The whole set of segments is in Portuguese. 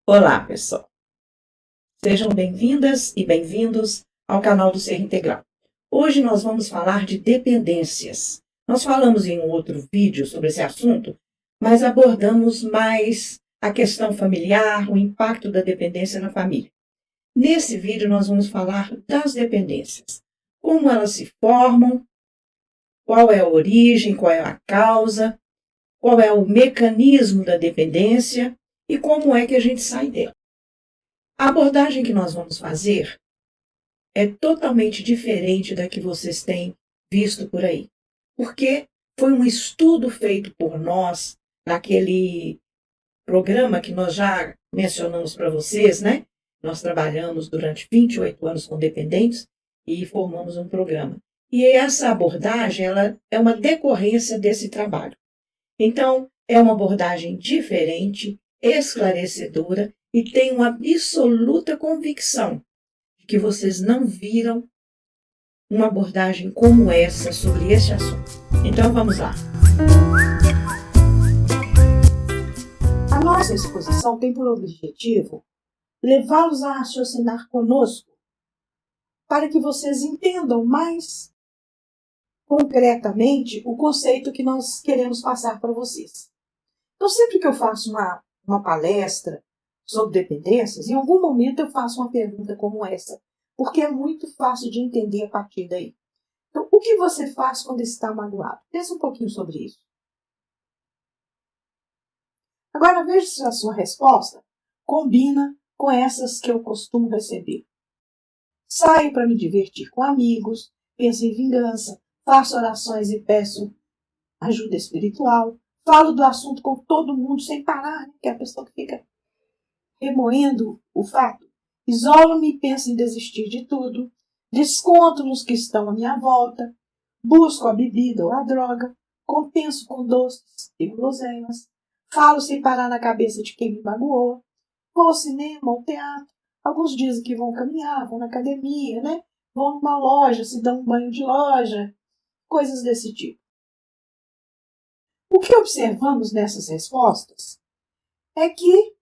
Olá, pessoal. Sejam bem-vindas e bem-vindos ao canal do Ser Integral. Hoje nós vamos falar de dependências. Nós falamos em um outro vídeo sobre esse assunto, mas abordamos mais a questão familiar, o impacto da dependência na família. Nesse vídeo nós vamos falar das dependências, como elas se formam, qual é a origem, qual é a causa, qual é o mecanismo da dependência e como é que a gente sai dela. A abordagem que nós vamos fazer é totalmente diferente da que vocês têm visto por aí, porque foi um estudo feito por nós naquele programa que nós já mencionamos para vocês, né? Nós trabalhamos durante 28 anos com dependentes e formamos um programa. E essa abordagem, ela é uma decorrência desse trabalho. Então, é uma abordagem diferente, esclarecedora e tenho uma absoluta convicção de que vocês não viram uma abordagem como essa sobre esse assunto. Então vamos lá. A nossa exposição tem por objetivo levá-los a raciocinar conosco para que vocês entendam mais concretamente o conceito que nós queremos passar para vocês. Então, sempre que eu faço uma palestra sobre dependências, em algum momento eu faço uma pergunta como essa, porque é muito fácil de entender a partir daí. Então, o que você faz quando está magoado? Pensa um pouquinho sobre isso. Agora, veja se a sua resposta combina com essas que eu costumo receber. Saio para me divertir com amigos, penso em vingança, faço orações e peço ajuda espiritual, falo do assunto com todo mundo sem parar, que é a pessoa que fica remoendo o fato. Isolo-me e penso em desistir de tudo, desconto nos que estão à minha volta, busco a bebida ou a droga, compenso com doces e guloseimas, falo sem parar na cabeça de quem me magoou, vou ao cinema, ao teatro, alguns dizem que vão caminhar, vão na academia, né? Vão numa loja, se dão um banho de loja, coisas desse tipo. O que observamos nessas respostas é que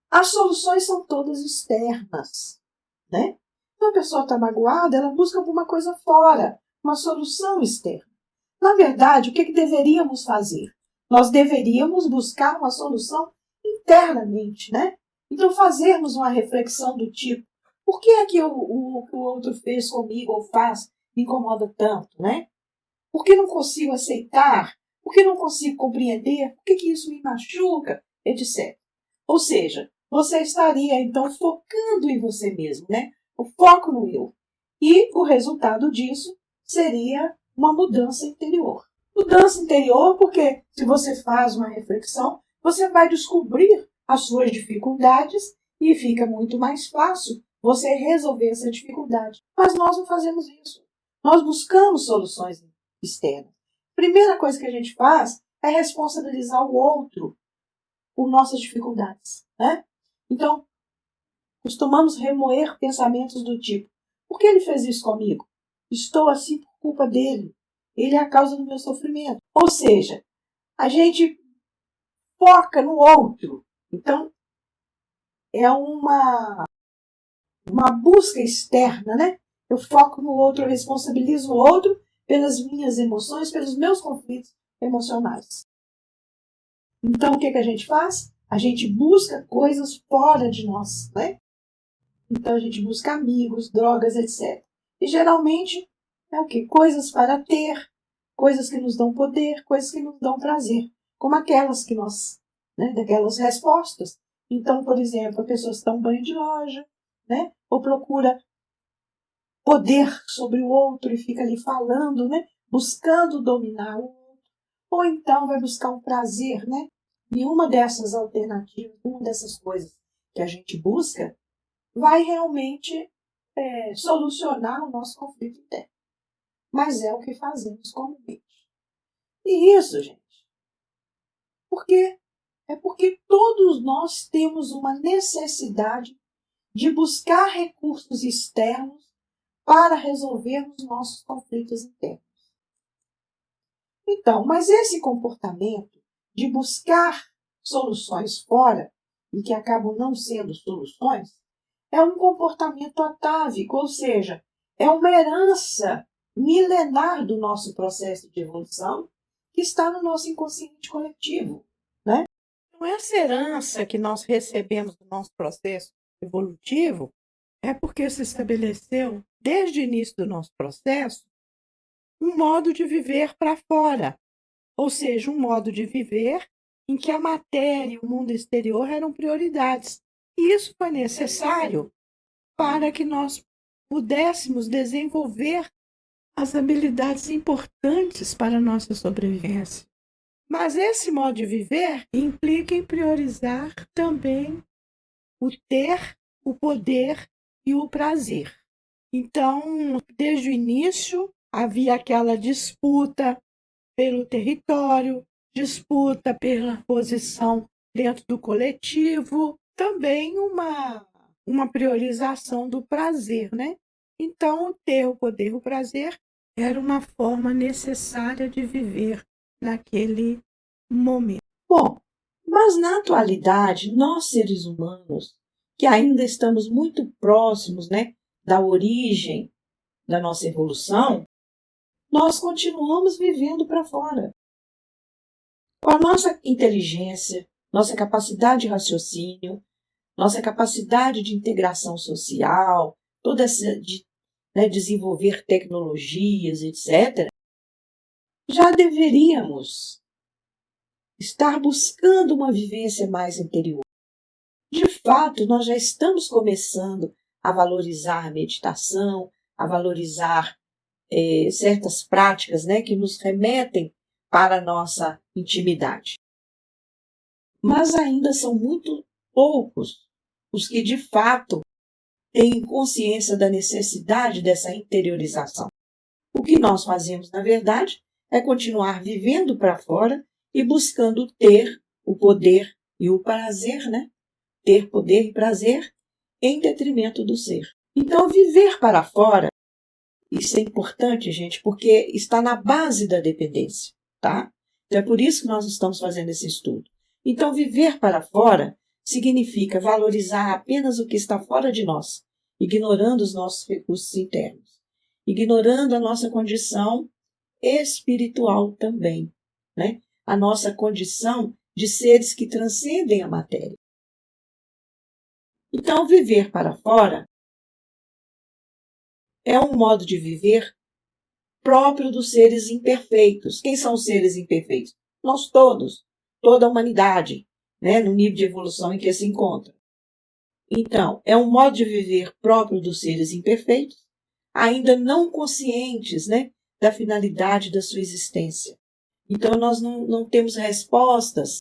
as soluções são todas externas, né? Então a pessoa está magoada, ela busca alguma coisa fora, uma solução externa. Na verdade, o que deveríamos fazer? Nós deveríamos buscar uma solução internamente, né? Então fazermos uma reflexão do tipo, por que é que o outro fez comigo ou faz me incomoda tanto, né? Por que não consigo aceitar? Por que não consigo compreender? Por que isso me machuca? Etc. Ou seja, você estaria então focando em você mesmo, né? O foco no eu. E o resultado disso seria uma mudança interior. Mudança interior porque se você faz uma reflexão, você vai descobrir as suas dificuldades e fica muito mais fácil você resolver essa dificuldade. Mas nós não fazemos isso. Nós buscamos soluções externas. Primeira coisa que a gente faz é responsabilizar o outro por nossas dificuldades, né? Então, costumamos remoer pensamentos do tipo, por que ele fez isso comigo? Estou assim por culpa dele. Ele é a causa do meu sofrimento. Ou seja, a gente foca no outro. Então, é uma busca externa, né? Eu foco no outro, eu responsabilizo o outro pelas minhas emoções, pelos meus conflitos emocionais. Então, o que a gente faz? A gente busca coisas fora de nós, né? Então, a gente busca amigos, drogas, etc. E, geralmente, é o quê? Coisas para ter, coisas que nos dão poder, coisas que nos dão prazer. Como aquelas que nós, né? Daquelas respostas. Então, por exemplo, a pessoa está um banho de loja, né? Ou procura poder sobre o outro e fica ali falando, né? Buscando dominar o outro. Ou então vai buscar um prazer, né? E uma dessas alternativas, uma dessas coisas que a gente busca, vai realmente solucionar o nosso conflito interno. Mas é o que fazemos comumente. E isso, gente, por quê? É porque todos nós temos uma necessidade de buscar recursos externos para resolvermos nossos conflitos internos. Então, mas esse comportamento de buscar soluções fora e que acabam não sendo soluções, é um comportamento atávico, ou seja, é uma herança milenar do nosso processo de evolução que está no nosso inconsciente coletivo, né? Então, essa herança que nós recebemos do nosso processo evolutivo é porque se estabeleceu, desde o início do nosso processo, um modo de viver para fora, ou seja, um modo de viver em que a matéria e o mundo exterior eram prioridades. E isso foi necessário para que nós pudéssemos desenvolver as habilidades importantes para a nossa sobrevivência. Mas esse modo de viver implica em priorizar também o ter, o poder e o prazer. Então, desde o início, havia aquela disputa pelo território, disputa pela posição dentro do coletivo, também uma priorização do prazer, né? Então, ter o poder e o prazer era uma forma necessária de viver naquele momento. Bom, mas na atualidade, nós seres humanos, que ainda estamos muito próximos, né, da origem da nossa evolução, nós continuamos vivendo para fora. Com a nossa inteligência, nossa capacidade de raciocínio, nossa capacidade de integração social, toda essa de desenvolver tecnologias, etc., já deveríamos estar buscando uma vivência mais interior. De fato, nós já estamos começando a valorizar a meditação, a valorizar certas práticas, que nos remetem para a nossa intimidade. Mas ainda são muito poucos os que, de fato, têm consciência da necessidade dessa interiorização. O que nós fazemos, na verdade, é continuar vivendo para fora e buscando ter o poder e o prazer, ter poder e prazer em detrimento do ser. Então, viver para fora, isso é importante, gente, porque está na base da dependência, tá? Então, é por isso que nós estamos fazendo esse estudo. Então, viver para fora significa valorizar apenas o que está fora de nós, ignorando os nossos recursos internos, ignorando a nossa condição espiritual também, a nossa condição de seres que transcendem a matéria. Então, viver para fora é um modo de viver próprio dos seres imperfeitos. Quem são os seres imperfeitos? Nós todos, toda a humanidade, no nível de evolução em que se encontra. Então, é um modo de viver próprio dos seres imperfeitos, ainda não conscientes, da finalidade da sua existência. Então, nós não temos respostas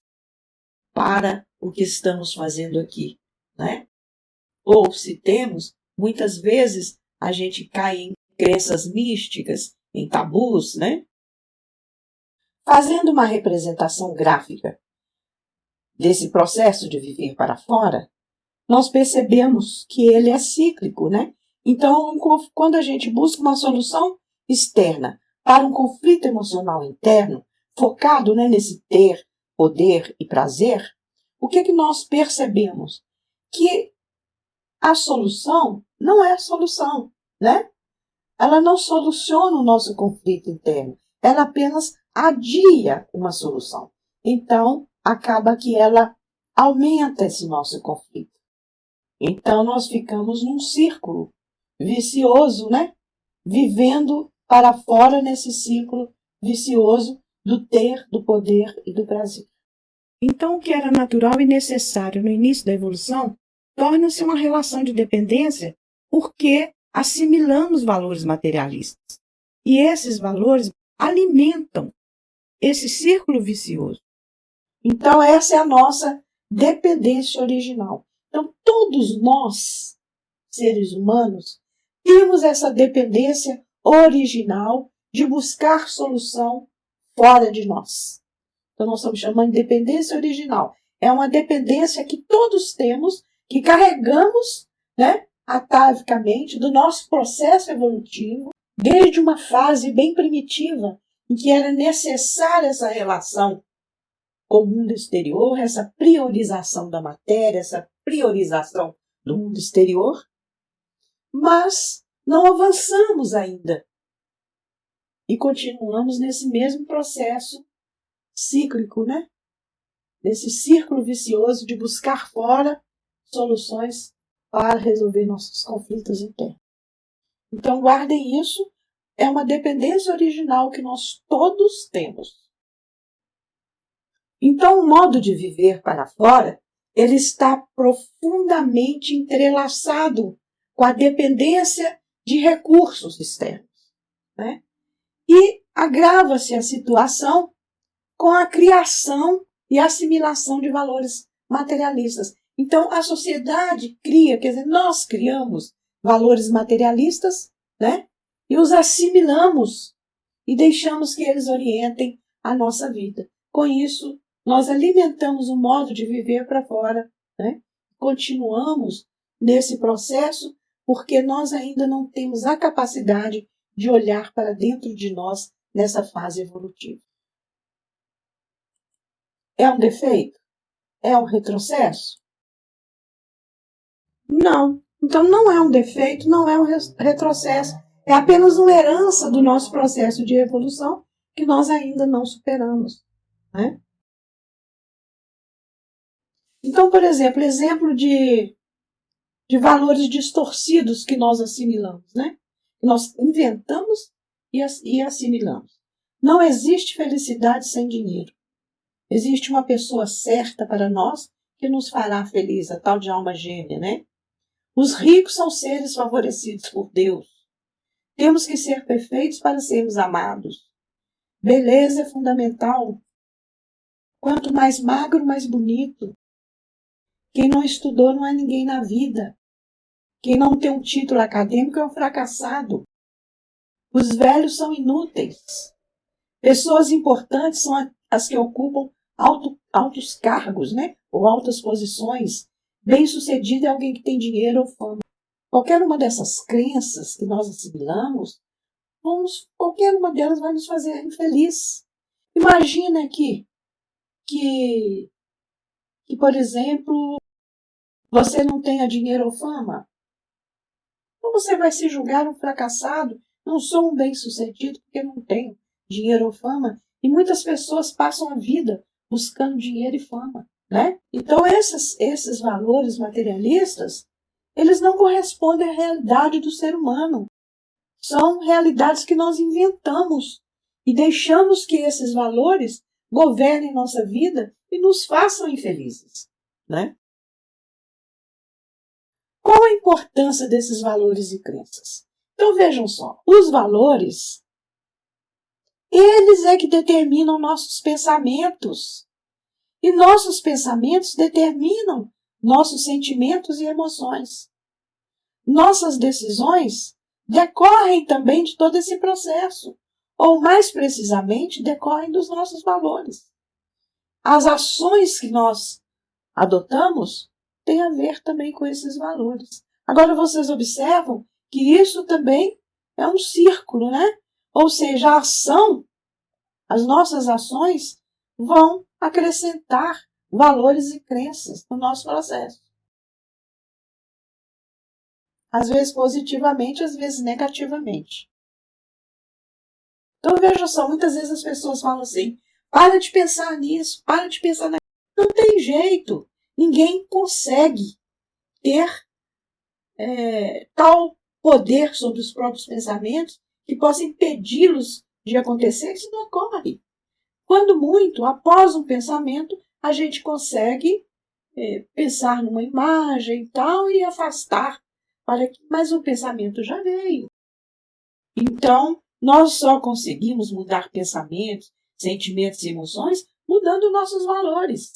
para o que estamos fazendo aqui, Ou, se temos, muitas vezes a gente cai em crenças místicas, em tabus, Fazendo uma representação gráfica desse processo de viver para fora, nós percebemos que ele é cíclico, Então, quando a gente busca uma solução externa para um conflito emocional interno, focado nesse ter, poder e prazer, o que nós percebemos? Que a solução não é a solução, Ela não soluciona o nosso conflito interno, ela apenas adia uma solução. Então, acaba que ela aumenta esse nosso conflito. Então, nós ficamos num círculo vicioso, Vivendo para fora nesse ciclo vicioso do ter, do poder e do prazer. Então, o que era natural e necessário no início da evolução torna-se uma relação de dependência porque assimilamos valores materialistas. E esses valores alimentam esse círculo vicioso. Então, essa é a nossa dependência original. Então, todos nós, seres humanos, temos essa dependência original de buscar solução fora de nós. Então, nós estamos chamando de dependência original. É uma dependência que todos temos, que carregamos, atavicamente, do nosso processo evolutivo, desde uma fase bem primitiva, em que era necessária essa relação com o mundo exterior, essa priorização da matéria, essa priorização do mundo exterior, mas não avançamos ainda e continuamos nesse mesmo processo cíclico, né? Nesse círculo vicioso de buscar fora soluções para resolver nossos conflitos internos. Então guardem isso, é uma dependência original que nós todos temos. Então o modo de viver para fora, ele está profundamente entrelaçado com a dependência de recursos externos, né? E agrava-se a situação com a criação e assimilação de valores materialistas. Então, a sociedade cria, quer dizer, nós criamos valores materialistas, né? E os assimilamos e deixamos que eles orientem a nossa vida. Com isso, nós alimentamos o modo de viver para fora, né? Continuamos nesse processo porque nós ainda não temos a capacidade de olhar para dentro de nós nessa fase evolutiva. É um defeito? É um retrocesso? Não. Então não é um defeito, não é um retrocesso. É apenas uma herança do nosso processo de evolução que nós ainda não superamos, né? Então, por exemplo de valores distorcidos que nós assimilamos, né? Nós inventamos e assimilamos. Não existe felicidade sem dinheiro. Existe uma pessoa certa para nós que nos fará feliz, a tal de alma gêmea, né? Os ricos são seres favorecidos por Deus. Temos que ser perfeitos para sermos amados. Beleza é fundamental. Quanto mais magro, mais bonito. Quem não estudou não é ninguém na vida. Quem não tem um título acadêmico é um fracassado. Os velhos são inúteis. Pessoas importantes são as que ocupam altos cargos, né? Ou altas posições. Bem-sucedido é alguém que tem dinheiro ou fama. Qualquer uma dessas crenças que nós assimilamos, qualquer uma delas vai nos fazer infeliz. Imagina aqui que, por exemplo, você não tenha dinheiro ou fama. Então você vai se julgar um fracassado. Não sou um bem-sucedido porque não tenho dinheiro ou fama. E muitas pessoas passam a vida buscando dinheiro e fama, né? Então esses valores materialistas, eles não correspondem à realidade do ser humano. São realidades que nós inventamos e deixamos que esses valores governem nossa vida e nos façam infelizes, né? Qual a importância desses valores e crenças? Então vejam só, os valores, eles é que determinam nossos pensamentos. E nossos pensamentos determinam nossos sentimentos e emoções. Nossas decisões decorrem também de todo esse processo, ou mais precisamente, decorrem dos nossos valores. As ações que nós adotamos têm a ver também com esses valores. Agora vocês observam que isso também é um círculo, né? Ou seja, a ação, as nossas ações vão acrescentar valores e crenças no nosso processo. Às vezes positivamente, às vezes negativamente. Então veja só, muitas vezes as pessoas falam assim, para de pensar nisso, para de pensar naquilo. Não tem jeito. Ninguém consegue ter tal poder sobre os próprios pensamentos que possa impedi-los de acontecer. Isso não ocorre. Quando muito, após um pensamento, a gente consegue pensar numa imagem e tal e afastar, mas o pensamento já veio. Então, nós só conseguimos mudar pensamentos, sentimentos e emoções mudando nossos valores.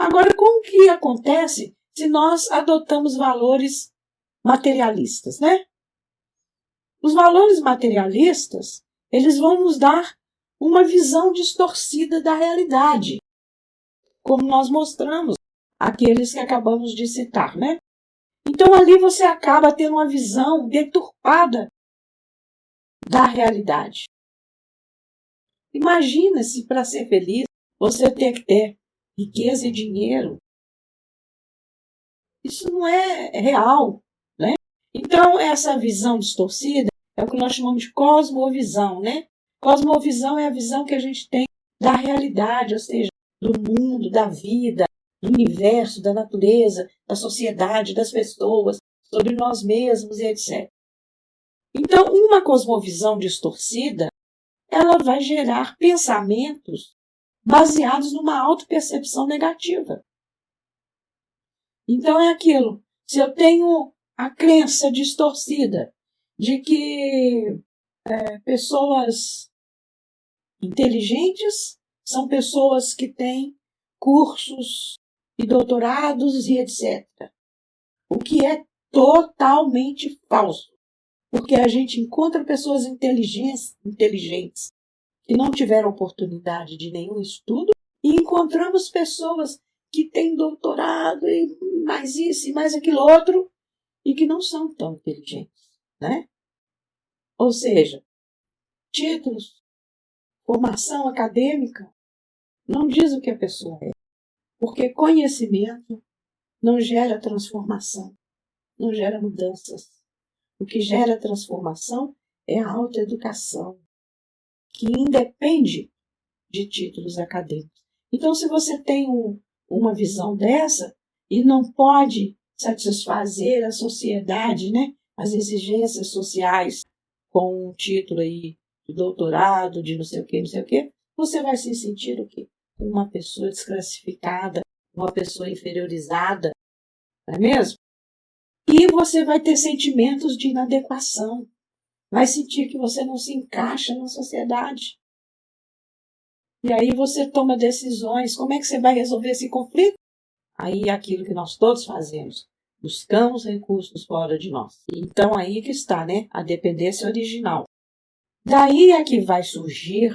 Agora, como que acontece se nós adotamos valores materialistas, né? Os valores materialistas, eles vão nos dar uma visão distorcida da realidade, como nós mostramos aqueles que acabamos de citar, né? Então ali você acaba tendo uma visão deturpada da realidade. Imagina se para ser feliz você ter que ter riqueza e dinheiro, isso não é real, né? Então, essa visão distorcida é o que nós chamamos de cosmovisão, né? Cosmovisão é a visão que a gente tem da realidade, ou seja, do mundo, da vida, do universo, da natureza, da sociedade, das pessoas, sobre nós mesmos e etc. Então, uma cosmovisão distorcida, ela vai gerar pensamentos baseados numa autopercepção negativa. Então é aquilo, se eu tenho a crença distorcida de que pessoas inteligentes são pessoas que têm cursos e doutorados e etc. O que é totalmente falso, porque a gente encontra pessoas inteligentes que não tiveram oportunidade de nenhum estudo e encontramos pessoas que têm doutorado e mais isso e mais aquilo outro e que não são tão inteligentes, né? Ou seja, títulos, formação acadêmica não diz o que a pessoa é, porque conhecimento não gera transformação, não gera mudanças. O que gera transformação é a autoeducação, que independe de títulos acadêmicos. Então, se você tem uma visão dessa e não pode satisfazer a sociedade, né, as exigências sociais com um título aí de doutorado, de não sei o quê, você vai se sentir o quê? Uma pessoa desclassificada, uma pessoa inferiorizada, não é mesmo? E você vai ter sentimentos de inadequação, vai sentir que você não se encaixa na sociedade. E aí você toma decisões. Como é que você vai resolver esse conflito? Aí é aquilo que nós todos fazemos. Buscamos recursos fora de nós. Então aí que está, né? A dependência original. Daí é que vai surgir,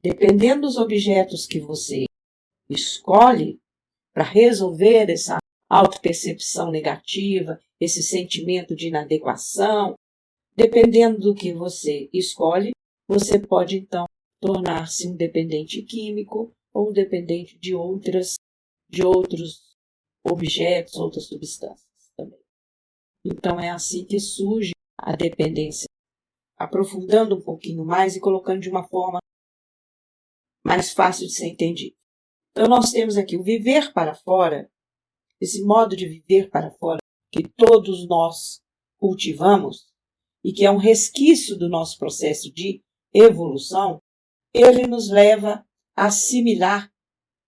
dependendo dos objetos que você escolhe para resolver essa autopercepção negativa, esse sentimento de inadequação, dependendo do que você escolhe, você pode então tornar-se um dependente químico ou um dependente de outros objetos, outras substâncias também. Então é assim que surge a dependência, aprofundando um pouquinho mais e colocando de uma forma mais fácil de ser entendido. Então nós temos aqui o viver para fora, esse modo de viver para fora que todos nós cultivamos e que é um resquício do nosso processo de evolução. Ele nos leva a assimilar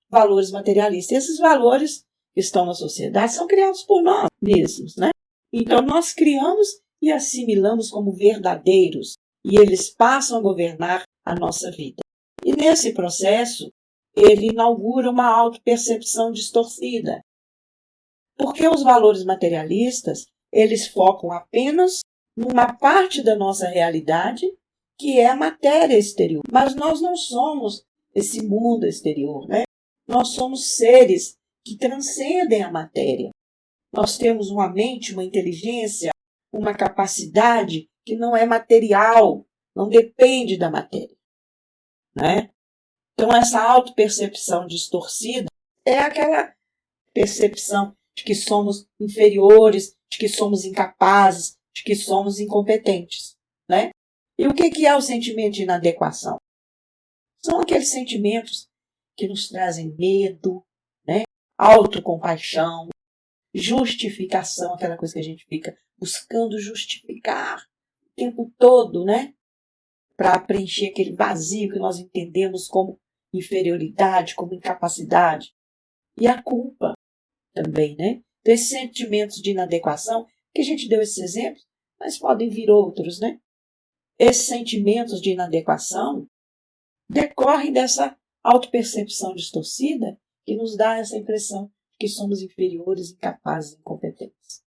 valores materialistas. Esses valores que estão na sociedade são criados por nós mesmos, né? Então nós criamos e assimilamos como verdadeiros e eles passam a governar a nossa vida. E nesse processo, ele inaugura uma autopercepção distorcida. Porque os valores materialistas, eles focam apenas numa parte da nossa realidade que é a matéria exterior. Mas nós não somos esse mundo exterior, né? Nós somos seres que transcendem a matéria. Nós temos uma mente, uma inteligência, uma capacidade que não é material, não depende da matéria, né? Então essa autopercepção distorcida é aquela percepção de que somos inferiores, de que somos incapazes, de que somos incompetentes, né? E o que é o sentimento de inadequação? São aqueles sentimentos que nos trazem medo, né? Autocompaixão, justificação, aquela coisa que a gente fica buscando justificar o tempo todo, né? Para preencher aquele vazio que nós entendemos como inferioridade, como incapacidade. E a culpa também, né? Então, esses sentimentos de inadequação, que a gente deu esses exemplos, mas podem vir outros, né? Esses sentimentos de inadequação decorrem dessa autopercepção distorcida que nos dá essa impressão de que somos inferiores, incapazes, incompetentes.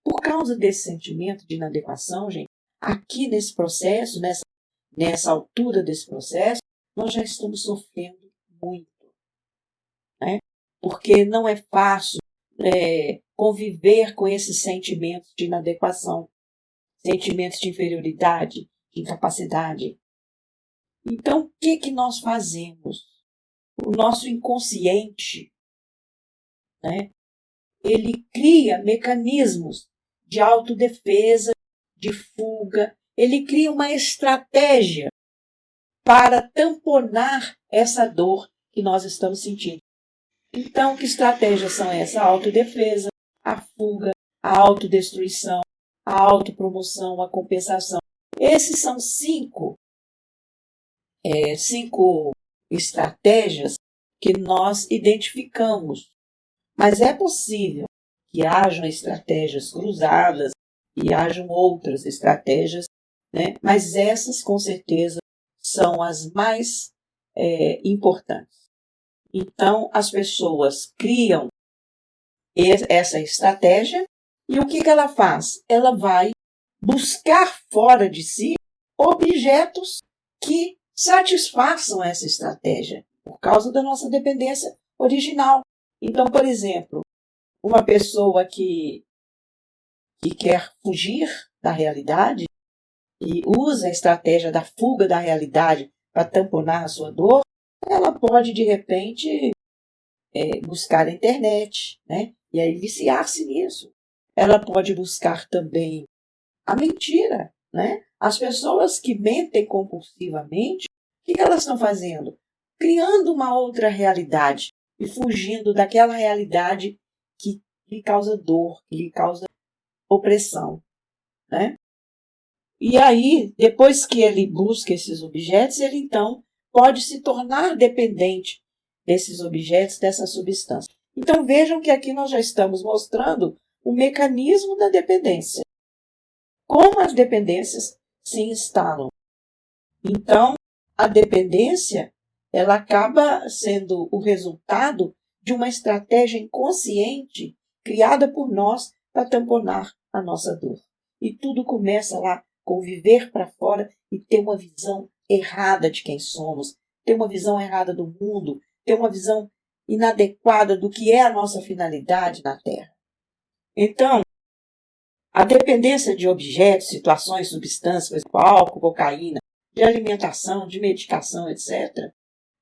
Por causa desse sentimento de inadequação, gente, aqui nesse processo, nessa altura desse processo, nós já estamos sofrendo muito, né? Porque não é fácil conviver com esses sentimentos de inadequação, sentimentos de inferioridade, de incapacidade. Então, o que nós fazemos? o nosso inconsciente, né, ele cria mecanismos de autodefesa, de fuga, ele cria uma estratégia para tamponar essa dor que nós estamos sentindo. Então, que estratégias são essas? A autodefesa, a fuga, a autodestruição, a autopromoção, a compensação. Esses são cinco estratégias que nós identificamos. Mas é possível que hajam estratégias cruzadas e hajam outras estratégias, né? Mas essas, com certeza, são as mais importantes. Então, as pessoas criam essa estratégia e o que ela faz? Ela vai buscar fora de si objetos que satisfaçam essa estratégia, por causa da nossa dependência original. Então, por exemplo, uma pessoa que quer fugir da realidade e usa a estratégia da fuga da realidade para tamponar a sua dor, ela pode, de repente, buscar a internet, né? E aí viciar-se nisso. Ela pode buscar também a mentira, né? As pessoas que mentem compulsivamente, o que elas estão fazendo? Criando uma outra realidade e fugindo daquela realidade que lhe causa dor, que lhe causa opressão, né? E aí, depois que ele busca esses objetos, ele então pode se tornar dependente desses objetos, dessa substância. Então vejam que aqui nós já estamos mostrando o mecanismo da dependência. Como as dependências se instalam. Então, a dependência, ela acaba sendo o resultado de uma estratégia inconsciente criada por nós para tamponar a nossa dor. E tudo começa lá com viver para fora e ter uma visão errada de quem somos, ter uma visão errada do mundo, ter uma visão inadequada do que é a nossa finalidade na Terra. Então, a dependência de objetos, situações, substâncias, como álcool, cocaína, de alimentação, de medicação, etc.,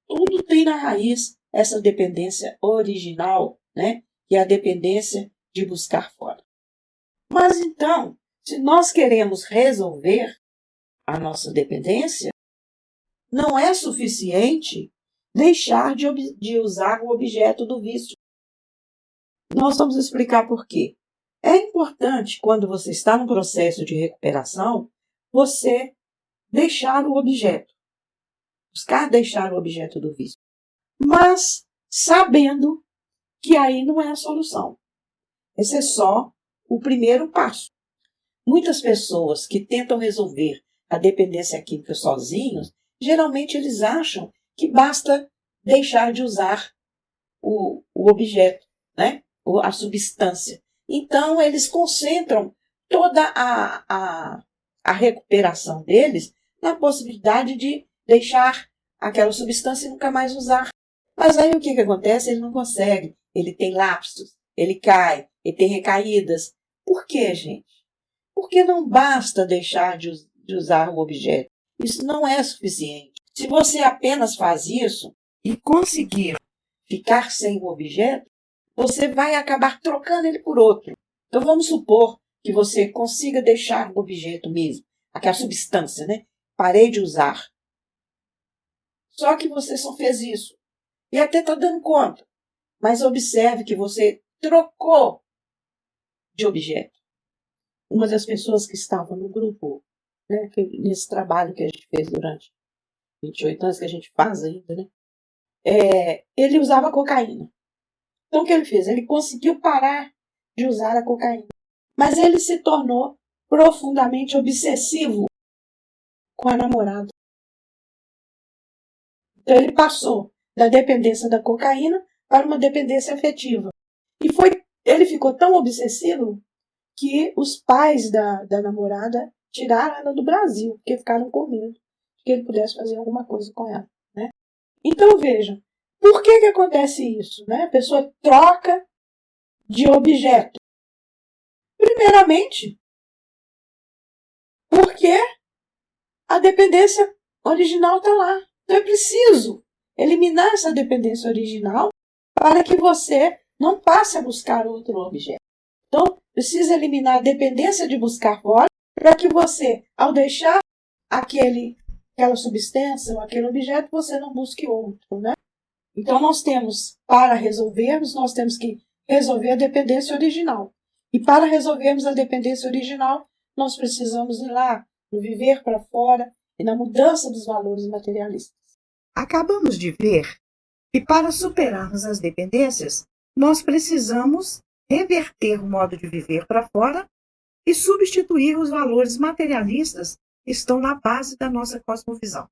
tudo tem na raiz essa dependência original, né? Que é a dependência de buscar fora. Mas então, se nós queremos resolver a nossa dependência, não é suficiente deixar de usar o objeto do vício. Nós vamos explicar por quê. É importante, quando você está no processo de recuperação, você deixar o objeto, buscar deixar o objeto do vício, mas sabendo que aí não é a solução. Esse é só o primeiro passo. Muitas pessoas que tentam resolver a dependência química sozinhos, geralmente eles acham que basta deixar de usar o objeto, né? A substância. Então, eles concentram toda a recuperação deles na possibilidade de deixar aquela substância e nunca mais usar. Mas aí o que acontece? Ele não consegue. Ele tem lapsos, ele cai, ele tem recaídas. Por quê, gente? Porque não basta deixar de usar o objeto. Isso não é suficiente. Se você apenas faz isso e conseguir ficar sem o objeto, você vai acabar trocando ele por outro. Então vamos supor que você consiga deixar o objeto mesmo, aquela substância, né? Parei de usar. Só que você só fez isso. E até está dando conta. Mas observe que você trocou de objeto. Uma das pessoas que estava no grupo, né, nesse trabalho que a gente fez durante 28 anos, que a gente faz ainda, né? Ele usava cocaína. Então o que ele fez? Ele conseguiu parar de usar a cocaína. Mas ele se tornou profundamente obsessivo com a namorada. Então ele passou da dependência da cocaína para uma dependência afetiva. E ele ficou tão obsessivo que os pais da namorada tiraram ela do Brasil, porque ficaram com medo de que ele pudesse fazer alguma coisa com ela, né? Então vejam, por que acontece isso, né? A pessoa troca de objeto. Primeiramente, porque a dependência original está lá. Então é preciso eliminar essa dependência original para que você não passe a buscar outro objeto. Então, precisa eliminar a dependência de buscar fora para que você, ao deixar aquela substância ou aquele objeto, você não busque outro, né? Então, para resolvermos, nós temos que resolver a dependência original. E para resolvermos a dependência original, nós precisamos ir lá, no viver para fora e na mudança dos valores materialistas. Acabamos de ver que para superarmos as dependências, nós precisamos reverter o modo de viver para fora e substituir os valores materialistas que estão na base da nossa cosmovisão.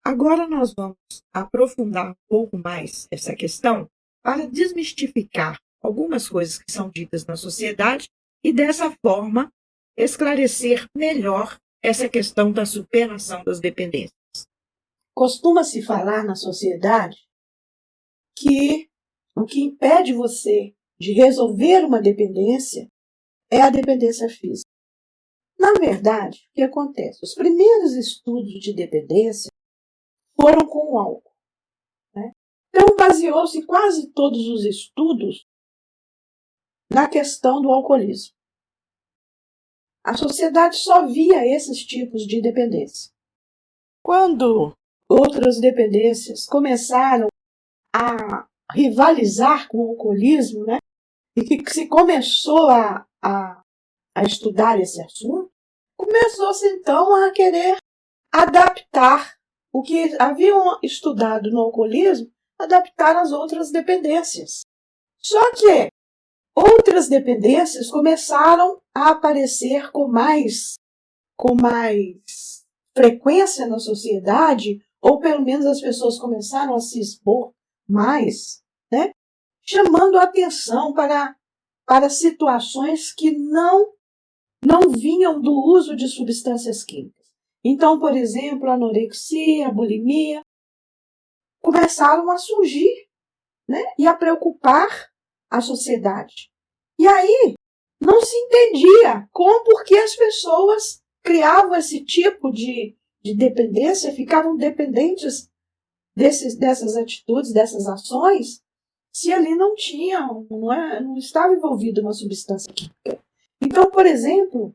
Agora nós vamos aprofundar um pouco mais essa questão para desmistificar algumas coisas que são ditas na sociedade e, dessa forma, esclarecer melhor essa questão da superação das dependências. Costuma-se falar na sociedade que o que impede você de resolver uma dependência é a dependência física. Na verdade, o que acontece? Os primeiros estudos de dependência foram com o álcool, né? Então, baseou-se quase todos os estudos na questão do alcoolismo. A sociedade só via esses tipos de dependência. Quando outras dependências começaram a rivalizar com o alcoolismo, né? E que se começou a estudar esse assunto, começou-se então a querer adaptar o que haviam estudado no alcoolismo, adaptar às outras dependências. Só que outras dependências começaram a aparecer com mais frequência na sociedade, ou pelo menos as pessoas começaram a se expor mais, né? Chamando a atenção para situações que não vinham do uso de substâncias químicas. Então, por exemplo, a anorexia, a bulimia, começaram a surgir, né? E a preocupar a sociedade. E aí, não se entendia por que as pessoas criavam esse tipo de dependência, ficavam dependentes dessas atitudes, dessas ações, se ali não estava envolvida uma substância química. Então, por exemplo,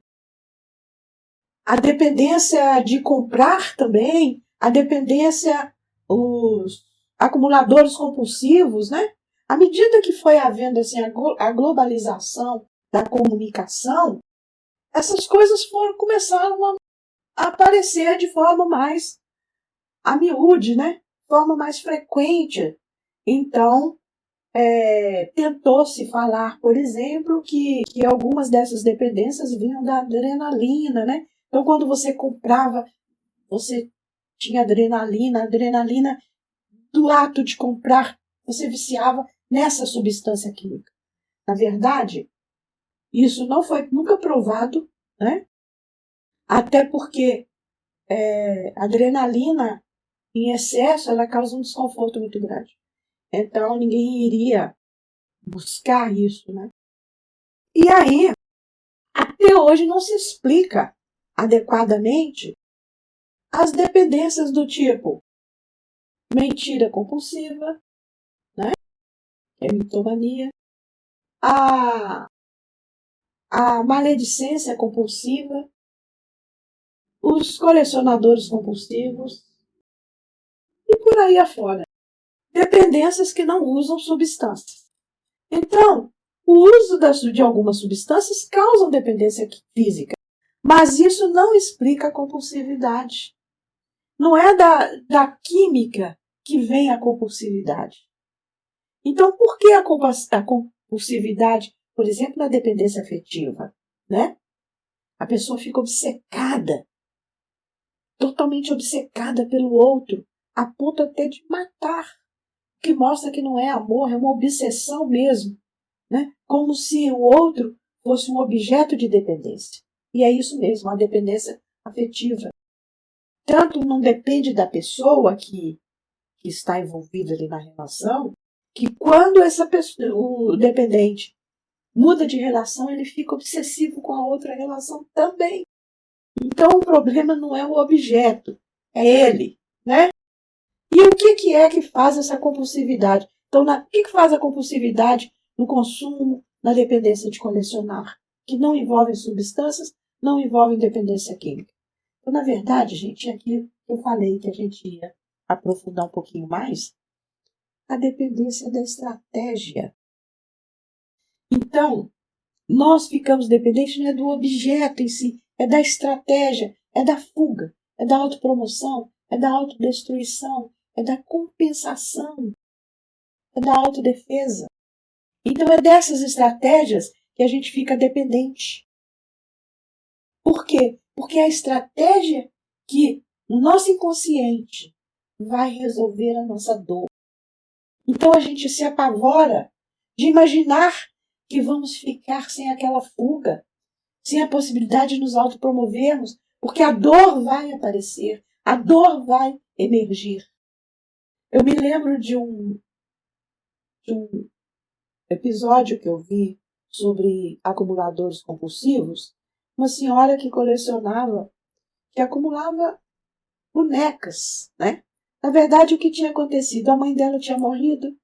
a dependência de comprar também, a dependência, os acumuladores compulsivos, né? À medida que foi havendo assim, a globalização da comunicação, essas coisas começaram a aparecer de forma mais a miúde, né? Forma mais frequente. Então, tentou-se falar, por exemplo, que algumas dessas dependências vinham da adrenalina, né? Então, quando você comprava, você tinha adrenalina do ato de comprar, você viciava nessa substância química. Na verdade, isso não foi nunca provado, né? Até porque adrenalina em excesso, ela causa um desconforto muito grande. Então, ninguém iria buscar isso, né? E aí, até hoje não se explica adequadamente as dependências do tipo mentira compulsiva, né? Que é mitomania, a maledicência compulsiva, os colecionadores compulsivos e por aí afora. Dependências que não usam substâncias. Então, o uso de algumas substâncias causa dependência física, mas isso não explica a compulsividade. Não é da química que vem a compulsividade. Então, por que a compulsividade, por exemplo, na dependência afetiva, né? A pessoa fica obcecada, totalmente obcecada pelo outro, a ponto até de matar, o que mostra que não é amor, é uma obsessão mesmo, né? Como se o outro fosse um objeto de dependência. E é isso mesmo, a dependência afetiva. Tanto não depende da pessoa que está envolvida ali na relação, que quando o dependente muda de relação, ele fica obsessivo com a outra relação também. Então o problema não é o objeto, é ele, né? E o que é que faz essa compulsividade? Então, o que faz a compulsividade no consumo, na dependência de colecionar? Que não envolve substâncias, não envolve dependência química. Então, na verdade, gente, aqui eu falei que a gente ia aprofundar um pouquinho mais a dependência da estratégia. Então, nós ficamos dependentes não é do objeto em si, é da estratégia, é da fuga, é da autopromoção, é da autodestruição, é da compensação, é da autodefesa. Então é dessas estratégias que a gente fica dependente. Por quê? Porque é a estratégia que o nosso inconsciente vai resolver a nossa dor. Então a gente se apavora de imaginar que vamos ficar sem aquela fuga, sem a possibilidade de nos autopromovermos, porque a dor vai aparecer, a dor vai emergir. Eu me lembro de um episódio que eu vi sobre acumuladores compulsivos, uma senhora que colecionava, que acumulava bonecas, né? Na verdade, o que tinha acontecido? A mãe dela tinha morrido,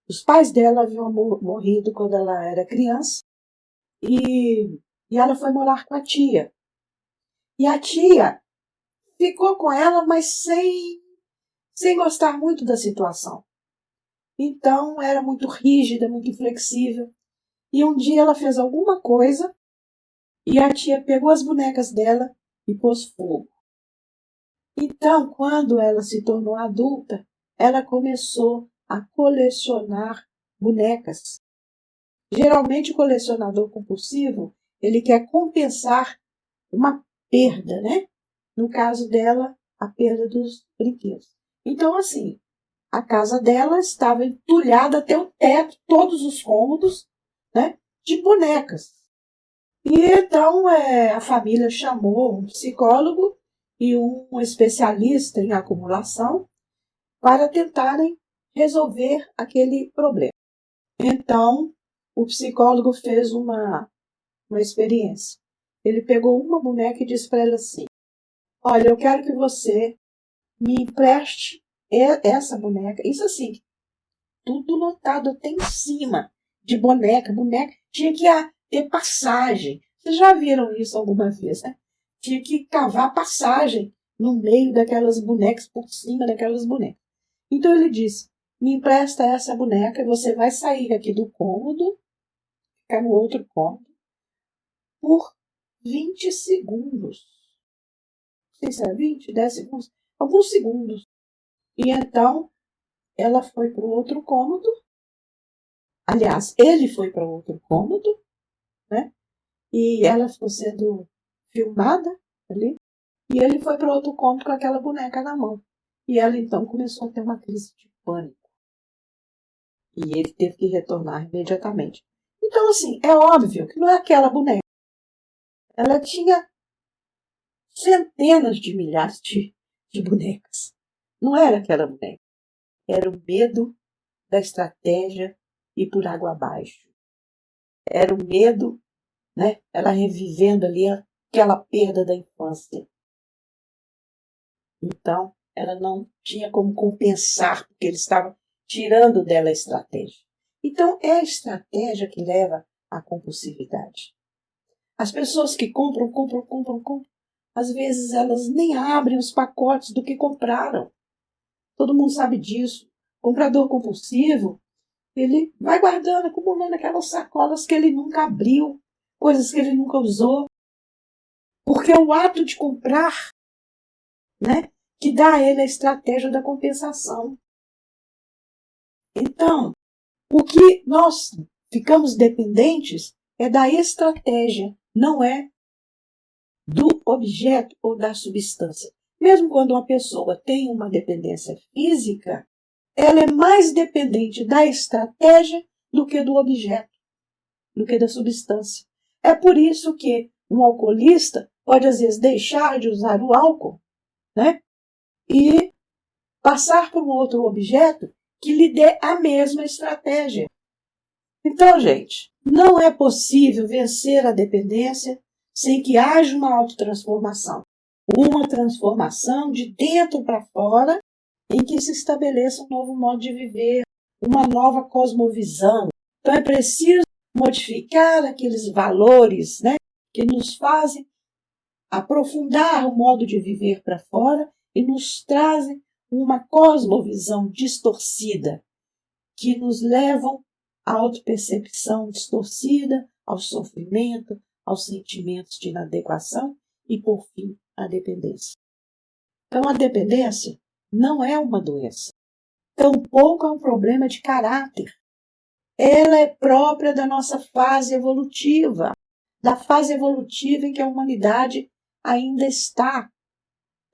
os pais dela haviam morrido quando ela era criança, e ela foi morar com a tia. E a tia ficou com ela, mas sem gostar muito da situação. Então, era muito rígida, muito inflexível. E um dia ela fez alguma coisa e a tia pegou as bonecas dela e pôs fogo. Então, quando ela se tornou adulta, ela começou a colecionar bonecas. Geralmente, o colecionador compulsivo, ele quer compensar uma perda, né? No caso dela, a perda dos brinquedos. Então, assim, a casa dela estava entulhada até o teto, todos os cômodos, né, de bonecas. E então a família chamou um psicólogo e um especialista em acumulação para tentarem resolver aquele problema. Então, o psicólogo fez uma experiência. Ele pegou uma boneca e disse para ela assim: olha, eu quero que você me empreste essa boneca. Isso assim, tudo lotado até em cima de boneca. Boneca tinha que ter passagem. Vocês já viram isso alguma vez, né? Tinha que cavar passagem no meio daquelas bonecas, por cima daquelas bonecas. Então ele disse: me empresta essa boneca e você vai sair aqui do cômodo, ficar no outro cômodo, por 20 segundos. Não sei se era 20, 10 segundos, alguns segundos. E então ela foi para o outro cômodo. Aliás, ele foi para outro cômodo, né? E ela ficou sendo filmada ali. E ele foi para outro cômodo com aquela boneca na mão. E ela então começou a ter uma crise de pânico. E ele teve que retornar imediatamente. Então, assim, é óbvio que não é aquela boneca. Ela tinha centenas de milhares de bonecas. Não era aquela boneca. Era o medo da estratégia ir por água abaixo. Era o medo, né? Ela revivendo ali aquela perda da infância. Então, ela não tinha como compensar, porque ele estava tirando dela a estratégia. Então, é a estratégia que leva à compulsividade. As pessoas que compram, às vezes elas nem abrem os pacotes do que compraram. Todo mundo sabe disso. O comprador compulsivo, ele vai guardando, acumulando aquelas sacolas que ele nunca abriu, coisas que ele nunca usou. Porque é o ato de comprar, né, que dá a ele a estratégia da compensação. Então, o que nós ficamos dependentes é da estratégia, não é do objeto ou da substância. Mesmo quando uma pessoa tem uma dependência física, ela é mais dependente da estratégia do que do objeto, do que da substância. É por isso que um alcoolista pode, às vezes, deixar de usar o álcool, né, e passar por um outro objeto que lhe dê a mesma estratégia. Então, gente, não é possível vencer a dependência sem que haja uma autotransformação. Uma transformação de dentro para fora em que se estabeleça um novo modo de viver, uma nova cosmovisão. Então é preciso modificar aqueles valores, né, que nos fazem aprofundar o modo de viver para fora e nos trazem uma cosmovisão distorcida, que nos levam à autopercepção distorcida, ao sofrimento, aos sentimentos de inadequação e, por fim, à dependência. Então, a dependência não é uma doença, tampouco é um problema de caráter. Ela é própria da nossa fase evolutiva, da fase evolutiva em que a humanidade ainda está,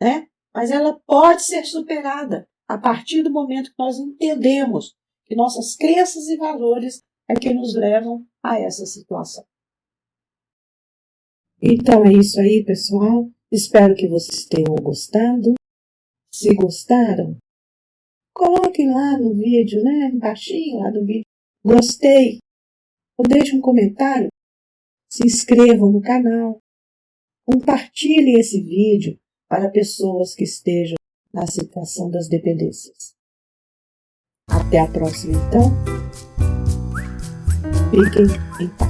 né? Mas ela pode ser superada a partir do momento que nós entendemos que nossas crenças e valores é que nos levam a essa situação. Então é isso aí, pessoal. Espero que vocês tenham gostado. Se gostaram, coloquem lá no vídeo, né? Embaixinho lá do vídeo. Gostei. Ou deixem um comentário. Se inscrevam no canal. Compartilhem esse vídeo para pessoas que estejam na situação das dependências. Até a próxima, então. Fiquem em paz.